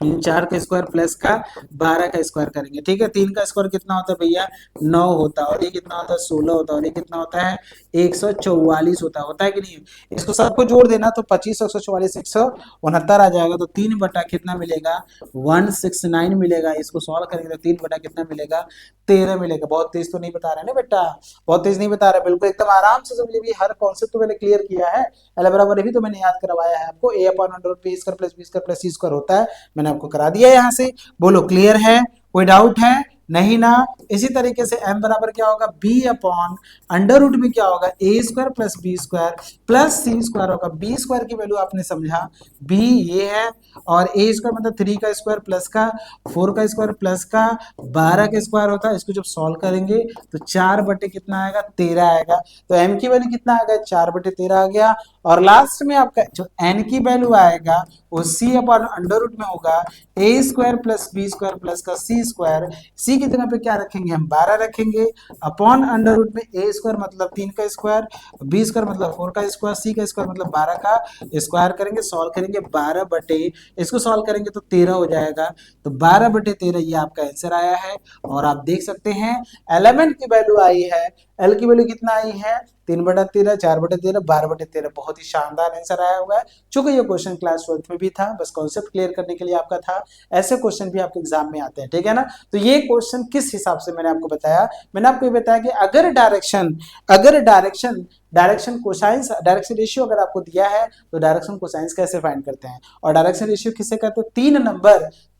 4 का स्क्वायर प्लस का 12 का स्क्वायर करेंगे। ठीक है। 3 का स्क्वायर कितना होता है भैया, 9 होता है, और ये कितना होता है, 16 होता है, और ये कितना होता है, 144 होता है कि नहीं। इसको सबको जोड़ देना तो 25, 144, 169 आ जाएगा। तो 3 बटा कितना मिलेगा, 169 मिलेगा। इसको सॉल्व करेंगे तो 3 बटा कितना मिलेगा, 13 मिलेगा। बहुत तेज तो नहीं बता रहे ना बेटा, बहुत तेज नहीं बता रहे, बिल्कुल एकदम आराम से समझिए। भी हर कॉन्सेप्ट तो मैंने क्लियर किया है। एल बराबर भी तो मैंने याद करवाया है आपको, a upon under root b square plus B square plus C square होता है, मैंने आपको करा दिया। यहाँ से बोलो क्लियर है, कोई डाउट है, नहीं ना। इसी तरीके से m बराबर क्या होगा, b अपॉन अंडर रूट में क्या होगा, a square plus B square plus C square होगा। बी स्क्वायर की वैल्यू आपने समझा, b ये है, और ए स्क्वायर मतलब 3 का स्क्वायर प्लस का 4 का स्क्वायर प्लस का 12 का स्क्वायर होता है। इसको जब सॉल्व करेंगे तो 4 बटे कितना आएगा, 13 आएगा। तो m की वैल्यू कितना आ गया, 4 बटे 13 आ गया। और लास्ट में आपका जो n की वैल्यू आएगा वो c अपॉन अंडर रूट में होगा a square plus B square plus का सी स्क्वायर। सी की जगह पे क्या रखेंगे, हम 12 रखेंगे, अपॉन अंडर रूट में ए स्क्वायर मतलब 3 का स्क्वायर, बी स्क्वायर मतलब 4 का स्क्वायर, सी का स्क्वायर मतलब 12 का स्क्वायर करेंगे, सॉल्व करेंगे 12 बटे, इसको सॉल्व करेंगे तो 13 हो जाएगा। तो 12 बटे 13 ये आपका आंसर आया है। और आप देख सकते हैं एलिमेंट की वैल्यू आई है, एल की वैल्यू कितना आई है 3/13, 4/13, 12/13। बहुत ही शानदार आंसर आया हुआ है। चूंकि ये क्वेश्चन क्लास 12th में भी था, बस कॉन्सेप्ट क्लियर करने के लिए आपका था। ऐसे क्वेश्चन भी आपके एग्जाम में आते हैं, ठीक है ना। तो ये क्वेश्चन किस हिसाब से मैंने आपको बताया, मैंने आपको ये बताया कि अगर डायरेक्शन कोसाइंस, डायरेक्शन रेशियो अगर आपको दिया है तो डायरेक्शन कोसाइंस कैसे फाइंड करते हैं। और डायरेक्शन रेशियो किसे कहते हैं,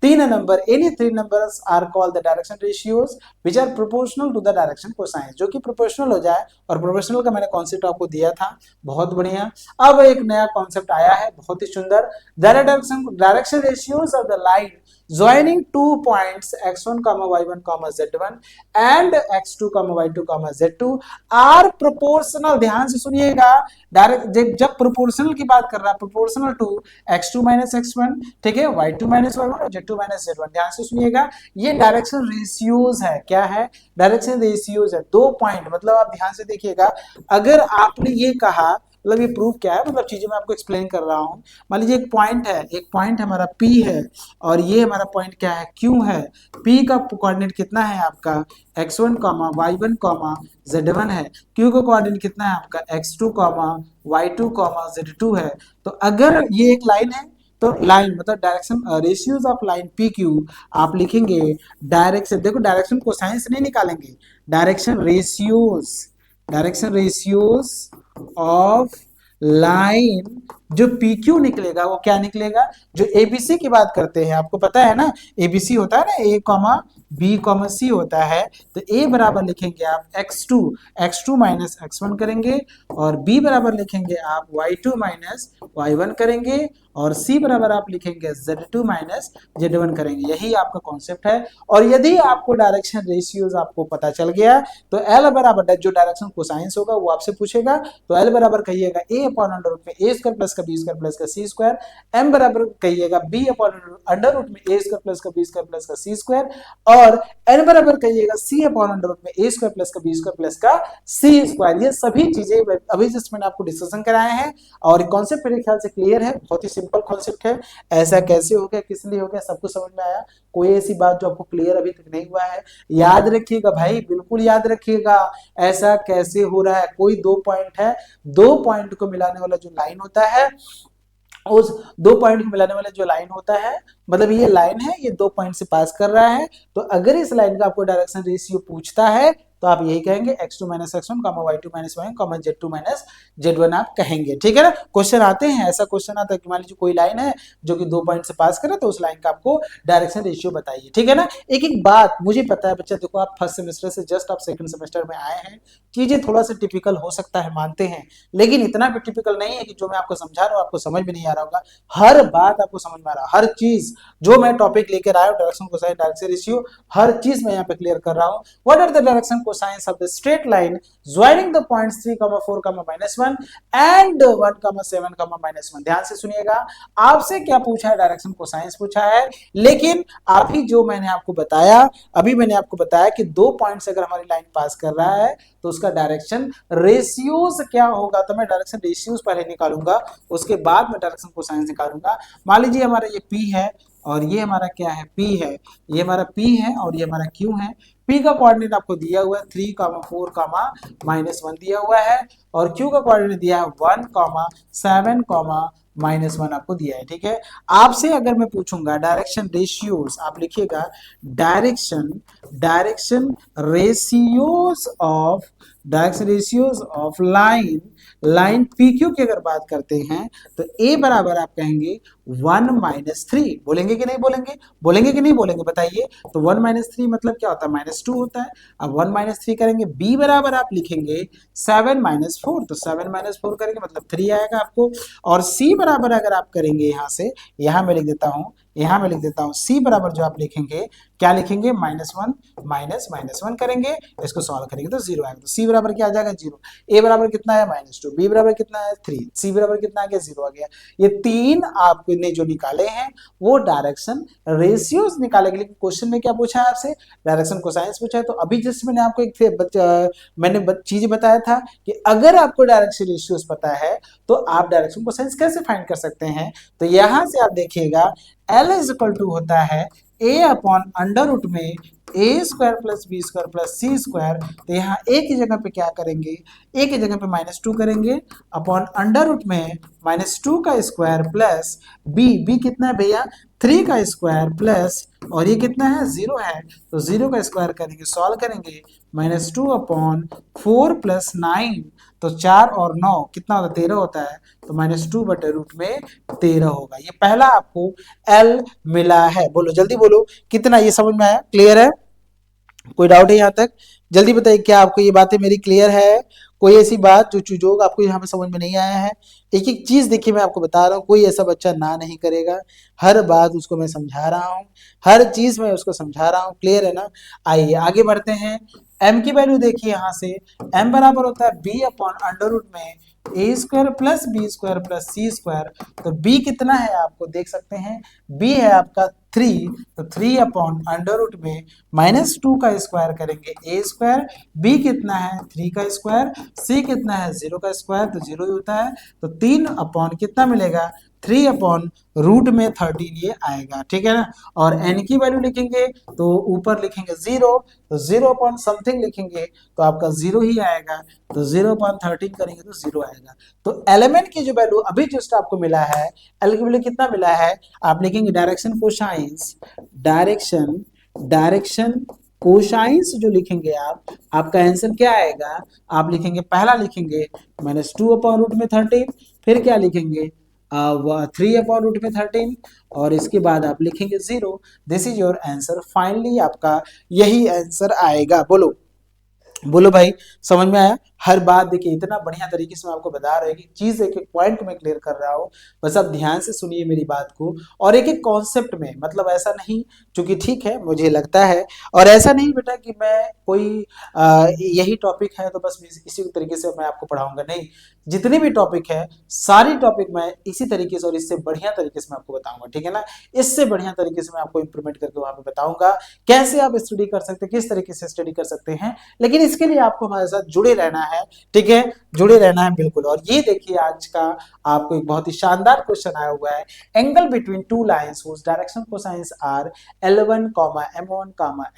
तीन number any three numbers are called the direction ratios which are proportional to the direction cosines, जो कि प्रोपोर्शनल हो जाए। और प्रोपोर्शनल का मैंने कॉन्सेप्ट आपको दिया था, बहुत बढ़िया। अब एक नया कॉन्सेप्ट आया है, बहुत ही सुंदर। Direction ratios of the line joining 2 points x1, y1, z1 and x2, y2, z2 are proportional। ध्यान से सुनिएगा, डायरेक्ट जब प्रोपोर्शनल की बात कर रहा है, proportional to x2 minus x1, ठीक है, y2 माइनस y1 और z2 माइनस z1। ध्यान से सुनिएगा, ये डायरेक्शन रेशियोज है। क्या है, डायरेक्शन रेशियोज है। 2 पॉइंट मतलब आप ध्यान से देखिएगा, अगर आपने ये कहा, मतलब ये प्रूफ क्या है, मतलब चीजें मैं आपको एक्सप्लेन कर रहा हूं। मान लीजिए एक पॉइंट हमारा P है और ये हमारा पॉइंट क्या है, Q है। P का कोऑर्डिनेट कितना है आपका x1, y1, z1 है। Q का कोऑर्डिनेट कितना है आपका x2, y2, z2 है। तो अगर ये एक लाइन है तो लाइन मतलब direction ratios of line P Q आप लिखेंगे डायरेक्शन, देखो डायरेक्शन कोसाइंस नहीं निकालेंगे, डायरेक्शन रेशियोज ऑफ लाइन जो PQ निकलेगा वो क्या निकलेगा, जो ABC की बात करते हैं, आपको पता है ना ABC होता है ना A, B, C होता है। तो A बराबर लिखेंगे आप x2 माइनस x1 करेंगे, और B बराबर लिखेंगे आप y2 माइनस y1 करेंगे, और C बराबर आप लिखेंगे z2 माइनस z1 करेंगे। यही आपका कॉन्सेप्ट है। और यदि आपको डायरेक्शन रेशियोज आपको पता चल गया तो L बराबर जो डायरेक्शन कोसाइंस होगा वो आपसे पूछेगा, तो L बराबर कहिएगा A अपॉन अंडर रूट में A स्क्वायर प्लस का B स्क्वायर प्लस का C स्क्वायर, M बराबर कहिएगा B अपॉन अंडर रूट में A स्क्वायर प्लस का B स्क्वायर प्लस का C स्क्वायर, और N बराबर कहिएगा C अपॉन अंडर रूट में A स्क्वायर प्लस का B स्क्वायर प्लस का C स्क्वायर। ये सभी चीजें अभी जस्ट मैंने आपको डिस्कशन कराए हैं, और कॉन्सेप्ट मेरे ख्याल से क्लियर है, बहुत ही सिंपल कॉन्सेप्ट है। ऐसा कैसे हो गया, किस लिए हो गया, सब कुछ समझ में आया। कोई ऐसी बात जो आपको क्लियर अभी तक नहीं हुआ है, याद रखिएगा भाई, बिल्कुल याद रखिएगा। ऐसा कैसे हो रहा है, कोई 2 पॉइंट है, 2 पॉइंट को मिलाने वाला जो लाइन होता है, उस 2 पॉइंट को मिलाने वाला जो लाइन होता है, मतलब ये लाइन है, ये 2 पॉइंट से पास कर रहा है। तो अगर इस लाइन का आपको डायरेक्शन रेशियो पूछता है तो आप यही कहेंगे x2 minus x1, y2 minus y1, z2 minus z1 आप कहेंगे, ठीक है ना। क्वेश्चन आते हैं, ऐसा क्वेश्चन आता है कि मान लीजिए कोई लाइन है जो कि 2 पॉइंट से पास कर रहा है, तो उस लाइन का आपको डायरेक्शन रेशियो बताइए, ठीक है ना। एक बात मुझे पता है बच्चा, देखो आप फर्स्ट सेमेस्टर से जस्ट आप सेकंड सेमेस्टर में आए हैं, चीजें थोड़ा सा टिपिकल हो सकता है, मानते हैं, लेकिन इतना भी टिपिकल नहीं है कि जो मैं आपको समझा रहा हूँ आपको समझ में नहीं आ रहा होगा। हर बात आपको समझ में आ रहा है, हर चीज जो मैं टॉपिक लेकर आया हूँ, डायरेक्शन कोसाइन, डायरेक्शन रेशियो, हर चीज मैं यहाँ पे क्लियर कर रहा हूँ। What are the direction cosines of the straight line joining the points 3, 4, -1 and 1, 7, -1। ध्यान से सुनिएगा, आपसे क्या पूछा है, डायरेक्शन कोसाइंस पूछा है, लेकिन आप ही जो मैंने आपको बताया, अभी मैंने आपको बताया कि 2 पॉइंट से अगर हमारी लाइन पास कर रहा है तो उसका डायरेक्शन रेशियोज क्या होगा। तो मैं डायरेक्शन रेशियोज पहले निकालूंगा, उसके बाद मैं डायरेक्शन कोसाइंस निकालूंगा। मान लीजिए हमारा ये P है और ये हमारा क्या है, P है, ये हमारा P है और ये हमारा Q है। P का कोऑर्डिनेट आपको दिया हुआ है 3, 4, -1 दिया हुआ है, और Q का कोऑर्डिनेट दिया है 1, 7, -1 आपको दिया है, ठीक है। आपसे अगर मैं पूछूंगा डायरेक्शन रेशियोज, आप लिखिएगा direction ratios of line PQ की अगर बात करते हैं तो A बराबर आप कहेंगे 1 - 3। बोलेंगे कि नहीं बोलेंगे, बोलेंगे कि नहीं बोलेंगे, बताइए। तो 1 - 3 मतलब क्या होता है, -2 होता है। अब 1 - 3 करेंगे, B बराबर आप लिखेंगे 7 - 4, तो 7 - 4 करेंगे मतलब 3 आएगा आपको। और C बराबर अगर आप करेंगे, यहाँ से यहाँ मैं लिख देता हूँ, C बराबर जो आप लिखेंगे, क्या लिखेंगे, -1 करेंगे, इसको सॉल्व करेंगे तो 0 आएगा। तो C बराबर क्या आ जाएगा, 0। A बराबर कितना है, -2, B बराबर कितना है, 3, C बराबर कितना आ गया, 0 आ गया। ये 3 आपने जो निकाले हैं वो डायरेक्शन रेशियोज निकालेंगे, लेकिन क्वेश्चन में क्या पूछा है आपसे, डायरेक्शन कोसाइंस पूछा है। तो अभी जस्ट मैंने आपको एक चीज बताया था कि अगर आपको डायरेक्शन रेशियोज पता है तो आप डायरेक्शन कोसाइंस कैसे फाइंड कर सकते हैं। तो यहां से आप देखिएगा L इज इक्वल टू होता है ए अपॉन अंडर रूट में ए square plus B square plus सी स्क्वायर, तो यहाँ ए की जगह पे क्या करेंगे, ए की जगह पे -2 करेंगे अपॉन अंडर रूट में -2 का स्क्वायर प्लस बी कितना है भैया 3 का स्क्वायर प्लस, और ये कितना है 0 है, तो 0 का स्क्वायर करेंगे, सॉल्व करेंगे, -2 अपॉन 4 प्लस 9, तो 4 और 9 कितना होता है 13 होता है, तो -2 बटे रूट में 13 होगा। ये पहला आपको एल मिला है। बोलो जल्दी बोलो कितना, ये समझ में आया, क्लियर है, कोई डाउट है यहाँ तक, जल्दी बताइए क्या आपको ये बातें मेरी क्लियर है, कोई ऐसी बात जो आपको यहाँ पे समझ में नहीं आया है। एक एक चीज देखिए मैं आपको बता रहा हूँ, कोई ऐसा बच्चा ना नहीं करेगा, हर बात उसको मैं समझा रहा हूँ, हर चीज मैं उसको समझा रहा हूँ, क्लियर है ना। आइए आगे बढ़ते हैं। m की वैल्यू देखिए यहाँ से, m बराबर होता है b अपॉन अंडर रूट में ए square plus B square plus सी स्क्वायर, तो b कितना है आपको देख सकते हैं, b है आपका 3, तो 3 अपॉन अंडर रूट में -2 का स्क्वायर करेंगे ए स्क्वायर, b कितना है 3 का स्क्वायर, c कितना है 0 का स्क्वायर, तो 0 ही होता है, तो 3 अपॉन कितना मिलेगा 3 अपॉन रूट में 13 ये आएगा, ठीक है ना। और n की वैल्यू लिखेंगे तो ऊपर लिखेंगे 0, तो 0 अपॉन समथिंग लिखेंगे तो आपका 0 ही आएगा, तो 0 अपॉन 13 करेंगे तो 0 आएगा। तो एलिमेंट की जो वैल्यू अभी जस्ट आपको मिला है, एल की वैल्यू कितना मिला है, आप लिखेंगे डायरेक्शन कोसाइंस, डायरेक्शन कोसाइंस जो लिखेंगे आप, आपका आंसर क्या आएगा, आप लिखेंगे पहला लिखेंगे -2 अपॉन रूट में 13, फिर क्या लिखेंगे 3 अपॉन रूट में 13, और इसके बाद आप लिखेंगे 0। This is your answer, finally आपका यही आंसर आएगा। बोलो बोलो भाई, समझ में आया। हर बात देखिए इतना बढ़िया तरीके से मैं आपको बता रहा हूँ कि चीज एक एक पॉइंट में क्लियर कर रहा हूँ, बस आप ध्यान से सुनिए मेरी बात को, और एक एक कॉन्सेप्ट में, मतलब ऐसा नहीं क्योंकि ठीक है मुझे लगता है, और ऐसा नहीं बेटा कि मैं कोई यही टॉपिक है तो बस इसी तरीके से मैं आपको पढ़ाऊंगा, नहीं, जितने भी टॉपिक है सारी टॉपिक मैं इसी तरीके से और इससे बढ़िया तरीके से मैं आपको बताऊंगा, ठीक है ना। इससे बढ़िया तरीके से मैं आपको इंप्रूवमेंट करके वहां पे बताऊंगा कैसे आप स्टडी कर सकते हैं, किस तरीके से स्टडी कर सकते हैं, लेकिन इसके लिए आपको हमारे साथ जुड़े रहना है, ठीक है, जुड़े रहना है बिल्कुल। और ये देखिए आज का आपको एक बहुत ही शानदार क्वेश्चन आया हुआ है, angle between two lines whose direction cosines are L1, M1,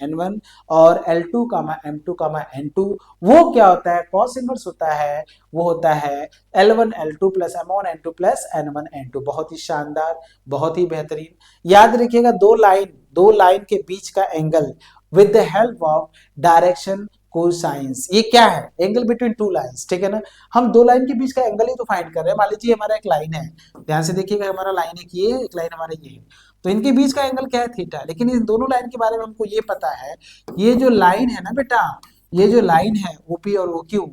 N1 और L2, M2, N2, वो क्या होता है, कॉस इनवर्स होता है, वो होता है L1 L2 plus M1 N2 plus N1 N2। बहुत ही शानदार, बहुत ही बेहतरीन, याद रखिएगा दो लाइन के बीच का angle with the help of direction cosines, ये क्या है, एंगल बिटवीन टू लाइंस, ठीक है ना। हम दो लाइन के बीच का एंगल ही तो फाइंड कर रहे हैं। मान लीजिए हमारा एक लाइन है, ध्यान से देखिएगा, हमारा लाइन एक ये, एक लाइन हमारा ये है, तो इनके बीच का एंगल क्या है थीटा, लेकिन इन दोनों लाइन के बारे में हमको ये पता है, ये जो लाइन है ना बेटा, ये जो लाइन है OP और OQ,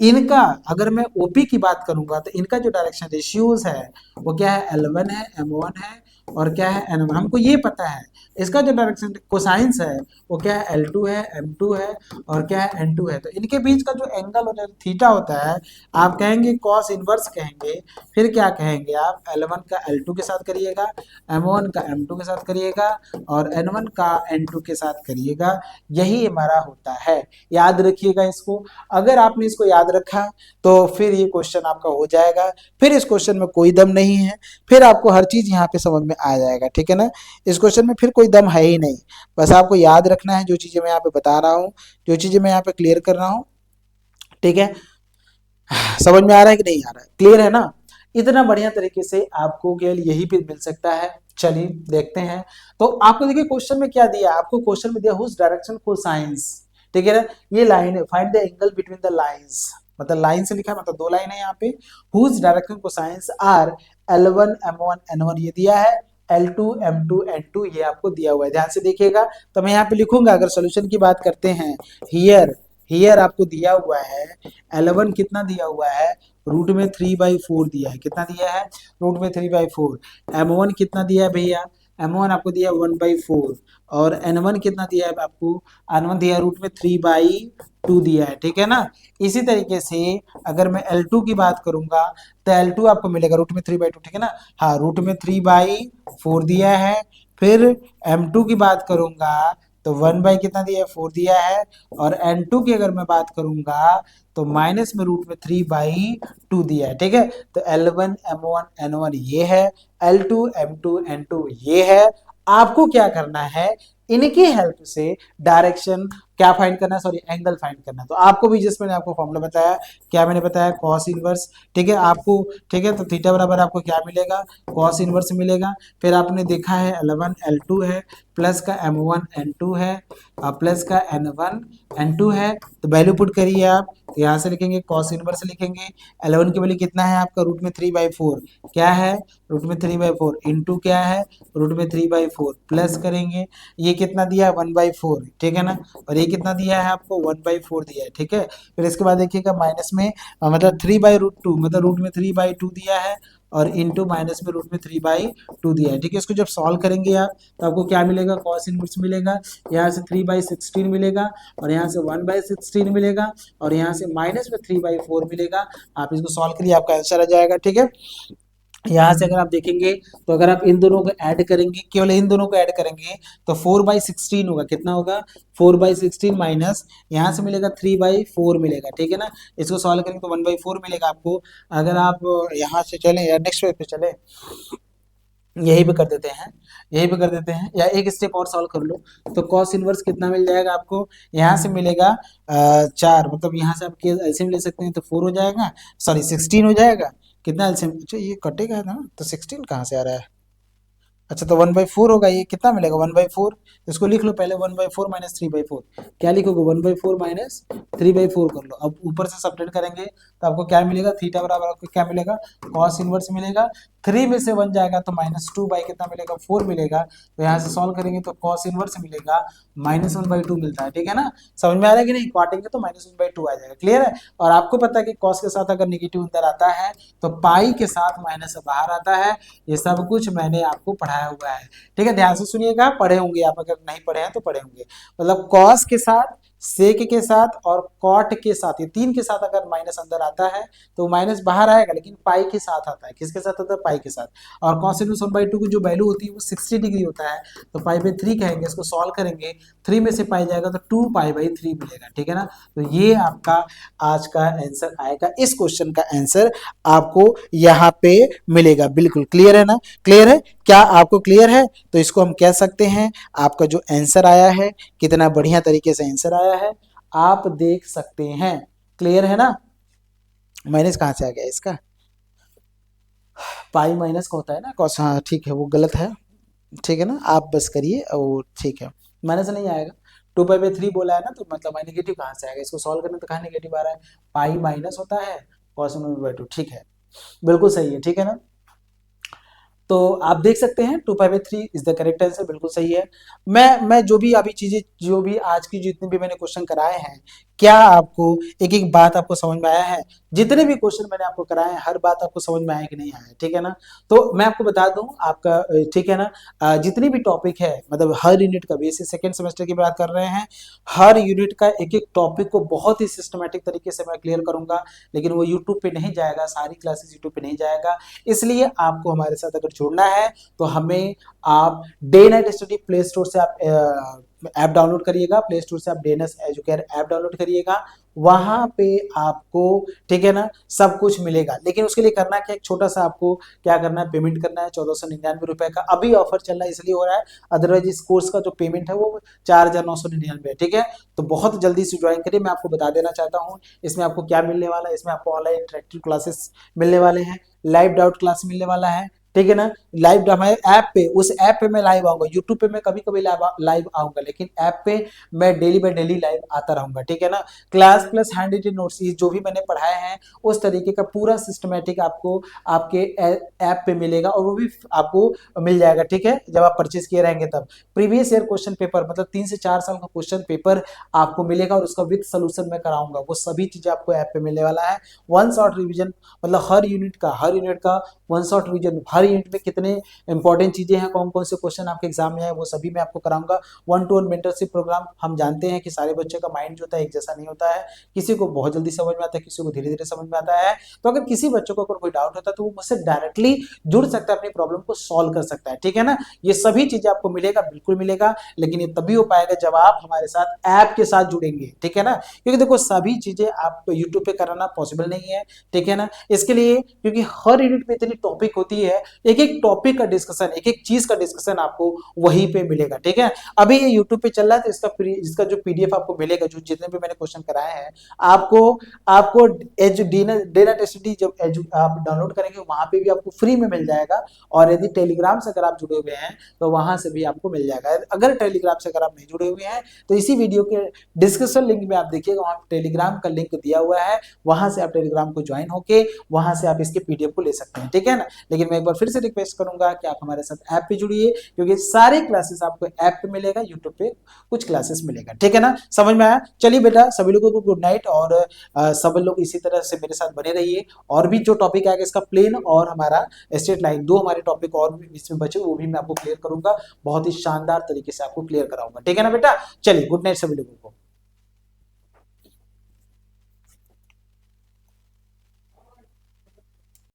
इनका अगर मैं OP की बात करूंगा तो इनका जो डायरेक्शन रेशियोज है वो क्या है, L1 है, M1 है और क्या है N1, हमको ये पता है। इसका जो डायरेक्शन कोसाइंस है वो क्या है, L2 है, M2 है और क्या है, N2 है। तो इनके बीच का जो एंगल होता है थीटा होता है, आप कहेंगे कॉस इनवर्स कहेंगे, फिर क्या कहेंगे आप, L1 का L2 के साथ करिएगा, M1 का M2 के साथ करिएगा और N1 का N2 के साथ करिएगा, यही हमारा होता है। याद रखिएगा इसको, अगर आपने इसको याद रखा तो फिर ये क्वेश्चन आपका हो जाएगा, फिर इस क्वेश्चन में कोई दम नहीं है, फिर आपको हर चीज यहाँ पे समझ में आ जाएगा, ठीक है ना। इस क्वेश्चन में फिर कोई दम है ही नहीं, बस आपको याद रखना है जो चीजें मैं यहाँ पे बता रहा हूँ, जो चीजें मैं यहाँ पे क्लियर कर रहा हूँ, ठीक है। समझ में आ रहा है कि नहीं आ रहा है, क्लियर है ना। इतना बढ़िया तरीके से आपको केवल यही पे मिल सकता है। चलिए देखते हैं, तो आपको देखिए क्वेश्चन में क्या दिया, आपको क्वेश्चन में दिया हुज डायरेक्शन कोसाइंस, ठीक है ना, ये लाइन है, find the angle between the lines, मतलब लाइन से लिखा है, मतलब दो लाइन है यहाँ पे, whose direction cosines are L1 M1 N1 ये दिया है, L2 M2 N2 ये आपको दिया हुआ है। ध्यान से देखिएगा, तो मैं यहाँ पे लिखूंगा, अगर सोल्यूशन की बात करते हैं, हियर आपको दिया हुआ है L1 कितना दिया हुआ है, रूट में 3/4 दिया है, कितना दिया है, रूट में 3/4। M1 कितना दिया है भैया, M1 आपको दिया 1/4 और N1 कितना दिया है आपको, N1 दिया है रूट में 3/2 दिया है, ठीक है ना। इसी तरीके से अगर मैं L2 की बात करूंगा तो L2 आपको मिलेगा रूट में 3/2, ठीक है ना, हाँ, रूट में 3/4 दिया है। फिर M2 की बात करूंगा तो 1 कितना दिया है, 4 दिया है, और N2 की अगर मैं बात करूंगा तो माइनस में रूट में 3/2 दिया है, ठीक है। तो L1 M1 N1 ये है, L2 M2 N2 ये है, आपको क्या करना है, इनकी हेल्प से डायरेक्शन क्या फाइंड करना है, सॉरी एंगल फाइंड करना है। तो आपको भी जिस मैंने आपको फॉर्मूला बताया, क्या मैंने बताया, कॉस इनवर्स, ठीक है आपको, ठीक है। तो थीटा बराबर आपको क्या मिलेगा, कॉस इनवर्स मिलेगा। फिर आपने देखा है L1 L2 है, प्लस का M1 N2 है, प्लस का N1 N2 है। तो वैल्यू पुट करिए आप, यहाँ से लिखेंगे कॉस इनवर्स लिखेंगे। L1 की वैल्यू कितना है आपका, रूट में 3/4 क्या है, रूट में 3/4 इंटू क्या है, रूट में 3/4 प्लस करेंगे, ये कितना दिया है 1/4, ठीक है ना। और ये कितना दिया है आपको 1/4 दिया है, ठीक है। फिर इसके बाद देखिएगा माइनस में मतलब 3/√2 मतलब रूट में 3/2 दिया है, और इंटू माइनस में रूट में 3/2 दिया है, ठीक है। इसको जब सॉल्व करेंगे आप तो आपको क्या मिलेगा, कॉस इनवर्स मिलेगा, यहाँ से 3/16 मिलेगा, और यहाँ से 1/16 मिलेगा, और यहाँ से माइनस में 3/4 मिलेगा। आप इसको सॉल्व करिए, आपका आंसर आ जाएगा, ठीक है। यहाँ से अगर आप देखेंगे तो अगर आप इन दोनों को ऐड करेंगे, केवल इन दोनों को ऐड करेंगे तो 4/16 होगा, कितना होगा 4/16 माइनस यहाँ से मिलेगा 3/4 मिलेगा, ठीक है ना। इसको सॉल्व करेंगे तो 1/4 मिलेगा आपको। अगर आप यहाँ से चलें या नेक्स्ट पेज पे चले, यही पे कर देते हैं, यही पे कर देते हैं, या एक स्टेप और सॉल्व कर लो। तो कॉस इनवर्स कितना मिल जाएगा आपको, यहाँ से मिलेगा 4, मतलब यहाँ से आप एलसीएम ले सकते हैं तो 4 हो जाएगा, सॉरी 16 हो जाएगा। कितना एलसीएम, अच्छा ये कटेगा ना, तो 16 कहाँ से आ रहा है, अच्छा तो 1/4 होगा, ये कितना मिलेगा 1/4, इसको लिख लो पहले 1/4 माइनस 3/4, क्या लिखोगे 1/4 माइनस 3/4 कर लो। अब ऊपर से सब्ट्रैक्ट करेंगे तो आपको क्या मिलेगा, थीटा बराबर आपको क्या मिलेगा, कॉस इनवर्स मिलेगा। 3 में से 1 जाएगा तो -2 बाई कितना मिलेगा 4 मिलेगा। तो यहाँ से सॉल्व करेंगे तो कॉस इनवर्स मिलेगा -1/2 मिलता है, ठीक है ना। समझ में आ रहा है कि नहीं, काटेंगे तो -1/2 आ जाएगा, क्लियर है। और आपको पता है कि कॉस के साथ अगर निगेटिव अंदर आता है तो पाई के साथ माइनस बाहर आता है। ये सब कुछ मैंने आपको पढ़ाया हुआ है, ठीक है। ध्यान से सुनिएगा, पढ़े होंगे आप, अगर नहीं पढ़े हैं तो पढ़े होंगे। मतलब कॉस के साथ, सेक के साथ और कॉट के साथ, ये तीन के साथ अगर माइनस अंदर आता है तो माइनस बाहर आएगा, लेकिन पाई के साथ आता है, किसके साथ आता है, पाई के साथ। और कॉसिनुस 1/2 की जो वैल्यू होती है वो 60 डिग्री होता है, तो पाई/3 कहेंगे, इसको सॉल्व करेंगे 3 में से पाई जाएगा तो 2 पाई/3 मिलेगा, ठीक है ना। तो ये आपका आज का आंसर आएगा, इस क्वेश्चन का आंसर आपको यहाँ पे मिलेगा। बिल्कुल क्लियर है ना, क्लियर है, क्या आपको क्लियर है। तो इसको हम कह सकते हैं आपका जो आंसर आया है, कितना बढ़िया तरीके से आंसर आया है आप देख सकते हैं, क्लियर है ना। माइनस कहाँ से आ गया इसका, पाई माइनस का होता है ना कॉस, हाँ ठीक है वो गलत है, ठीक है ना, आप बस करिए और ठीक है, माइनस नहीं आएगा। 2 पाई/3 बोला है ना, तो मतलब नेगेटिव कहाँ से आएगा, इसको सॉल्व करने तो कहाँ नेगेटिव आ रहा है, पाई माइनस होता है cos/2, ठीक है, बिल्कुल सही है, ठीक है ना। तो आप देख सकते हैं 2 पाई/3 इज द करेक्ट आंसर, बिल्कुल सही है। मैं जो भी अभी चीजें, जो भी आज की जितने भी मैंने क्वेश्चन कराए हैं, क्या आपको एक एक बात आपको समझ में आया है, जितने भी क्वेश्चन मैंने आपको कराए हैं हर बात आपको समझ में आया कि नहीं आया, ठीक है ना। तो मैं आपको बता दूं आपका, ठीक है ना, जितनी भी टॉपिक है, मतलब हर यूनिट का, बेसिक सेकंड सेमेस्टर की बात कर रहे हैं, हर यूनिट का एक एक टॉपिक को बहुत ही सिस्टमेटिक तरीके से मैं क्लियर करूंगा, लेकिन वो यूट्यूब पे नहीं जाएगा, सारी क्लासेस यूट्यूब पे नहीं जाएगा। इसलिए आपको हमारे साथ अगर जुड़ना है तो हमें आप day night study play store से आप ऐप डाउनलोड करिएगा, प्ले स्टोर से आप डेनस एजुकेयर ऐप डाउनलोड करिएगा, वहां पे आपको, ठीक है ना, सब कुछ मिलेगा। लेकिन उसके लिए करना क्या, एक छोटा सा आपको क्या करना है, पेमेंट करना है 1499 रुपए का, अभी ऑफर चल रहा है इसलिए हो रहा है, अदरवाइज इस कोर्स का जो पेमेंट है वो 4999 है, ठीक है। तो बहुत जल्दी से ज्वाइन करिए। मैं आपको बता देना चाहता हूँ इसमें आपको क्या मिलने वाला है, इसमें आपको ऑनलाइन इंटरेक्टिव क्लासेस मिलने वाले हैं, लाइव डाउट क्लास मिलने वाला है, ठीक है ना। लाइव हमारे ऐप पे, उस ऐप पे मैं लाइव आऊंगा, यूट्यूब पे मैं कभी कभी लाइव आऊंगा, लेकिन ऐप पे मैं डेली बाय डेली लाइव आता रहूंगा, ठीक है ना। Class plus hand written notes, ये जो भी मैंने पढ़ाए हैं उस तरीके का पूरा सिस्टमेटिक आपको आपके ऐप पे मिलेगा, और वो भी आपको मिल जाएगा, ठीक है, जब आप परचेज किए रहेंगे तब। प्रीवियस ईयर क्वेश्चन पेपर, मतलब 3 से 4 साल का क्वेश्चन पेपर आपको मिलेगा, और उसका विद सोल्यूशन मैं कराऊंगा, वो सभी चीजें आपको ऐप पे मिलने वाला है। वन शॉट रिविजन, मतलब हर यूनिट का वन शॉट रिविजन, हर यूनिट में कितने इंपॉर्टेंट चीजें हैं, कौन कौन से क्वेश्चन आपके एग्जाम में है, वो सभी मैं आपको कराऊंगा। 1-to-1 मेंटरशिप प्रोग्राम, हम जानते हैं कि सारे बच्चे का माइंड जो होता है एक जैसा नहीं होता है, किसी को बहुत जल्दी समझ में आता है, किसी को धीरे धीरे समझ में आता है। तो अगर किसी बच्चों को अगर कोई डाउट होता है तो वो मुझसे डायरेक्टली जुड़ सकता है, अपनी प्रॉब्लम को सॉल्व कर सकता है, ठीक है ना। ये सभी चीजें आपको मिलेगा, बिल्कुल मिलेगा, लेकिन ये तभी हो पाएगा जब आप हमारे साथ ऐप के साथ जुड़ेंगे, ठीक है ना। क्योंकि देखो सभी चीजें आप यूट्यूब पे कराना पॉसिबल नहीं है, ठीक है ना। इसके लिए क्योंकि हर यूनिट में इतनी टॉपिक होती है, एक एक टॉपिक का डिस्कशन, एक एक चीज का डिस्कशन आपको वहीं पे मिलेगा, ठीक है। अभी ये यूट्यूब पे चल रहा है, तो इसका जो पीडीएफ आपको मिलेगा, जो जितने भी मैंने क्वेश्चन कराए हैं, आपको आपको डेना टेस्टी जब आप डाउनलोड करेंगे वहां पे भी आपको फ्री में मिल जाएगा। और यदि टेलीग्राम से अगर आप जुड़े हुए हैं तो वहां से भी आपको मिल जाएगा। अगर टेलीग्राम से अगर आप नहीं जुड़े हुए हैं तो इसी वीडियो के डिस्क्रिप्शन लिंक में आप देखिएगा, वहां टेलीग्राम का लिंक दिया हुआ है, वहां से आप टेलीग्राम को ज्वाइन होके वहां से आप इसके पीडीएफ को ले सकते हैं, ठीक है ना। लेकिन मैं एक बार फिर से रिक्वेस्ट करूंगा कि आप हमारे साथ ऐप पे जुड़िए, क्योंकि सारे क्लासेस आपको ऐप पे मिलेगा, यूट्यूब पे कुछ क्लासेस मिलेगा, ठीक है ना। समझ में आया? चलिए बेटा, सभी लोगों को गुड नाइट, और सब लोग इसी तरह से मेरे साथ बने रहिए। और भी जो टॉपिक आएगा इसका प्लेन और हमारा स्ट्रेट लाइन, दो हमारे टॉपिक और भी इसमें बचे, वो भी मैं आपको क्लियर करूंगा, बहुत ही शानदार तरीके से आपको क्लियर कराऊंगा, ठीक है ना बेटा। चलिए गुड नाइट सभी लोगों को।